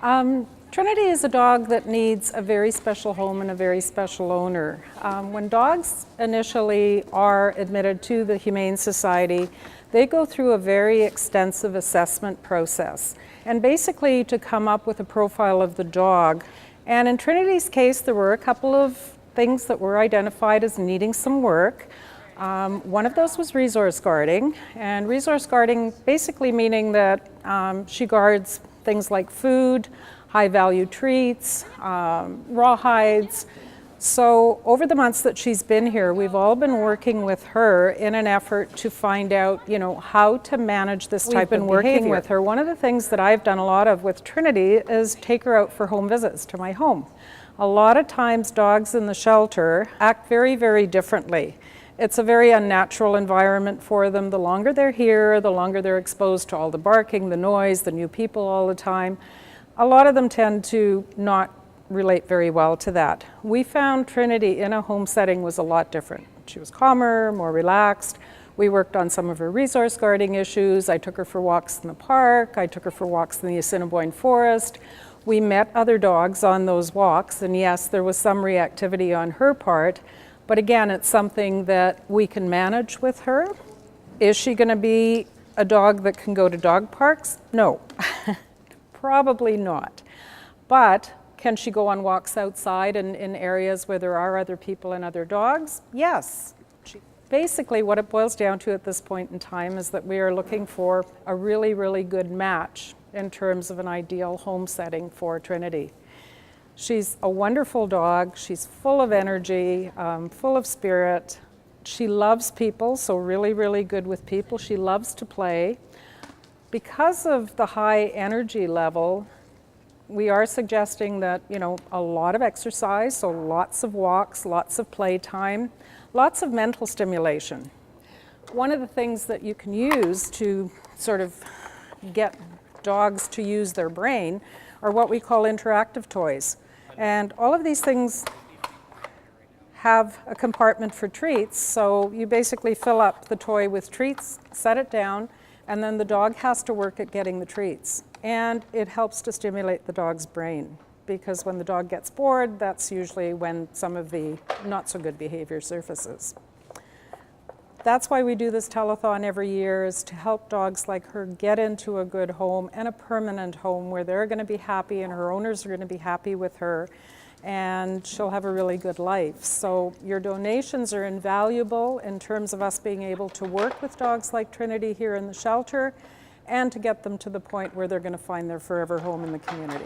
Trinity is a dog that needs a very special home and a very special owner. When dogs initially are admitted to the Humane Society, they go through a very extensive assessment process, and basically to come up with a profile of the dog. And in Trinity's case, there were a couple of things that were identified as needing some work. One of those was resource guarding, and resource guarding basically meaning that she guards things like food, high-value treats, raw hides. So over the months that she's been here, we've all been working with her in an effort to find out, how to manage this type of behavior. We've been working with her. One of the things that I've done a lot of with Trinity is take her out for home visits to my home. A lot of times dogs in the shelter act very, very differently. It's a very unnatural environment for them. The longer they're here, the longer they're exposed to all the barking, the noise, the new people all the time. A lot of them tend to not relate very well to that. We found Trinity in a home setting was a lot different. She was calmer, more relaxed. We worked on some of her resource guarding issues. I took her for walks in the park. I took her for walks in the Assiniboine forest. We met other dogs on those walks, and yes, there was some reactivity on her part, but again, it's something that we can manage with her. Is she going to be a dog that can go to dog parks? No, probably not. But can she go on walks outside in areas where there are other people and other dogs? Yes. Basically, what it boils down to at this point in time is that we are looking for a really, really good match in terms of an ideal home setting for Trinity. She's a wonderful dog. She's full of energy, full of spirit. She loves people, so really, really good with people. She loves to play. Because of the high energy level, we are suggesting that, a lot of exercise, so lots of walks, lots of playtime, lots of mental stimulation. One of the things that you can use to sort of get dogs to use their brain are what we call interactive toys. And all of these things have a compartment for treats, so you basically fill up the toy with treats, set it down, and then the dog has to work at getting the treats. And it helps to stimulate the dog's brain, because when the dog gets bored, that's usually when some of the not so good behavior surfaces. That's why we do this telethon every year, is to help dogs like her get into a good home and a permanent home where they're going to be happy and her owners are going to be happy with her, and she'll have a really good life. So your donations are invaluable in terms of us being able to work with dogs like Trinity here in the shelter and to get them to the point where they're going to find their forever home in the community.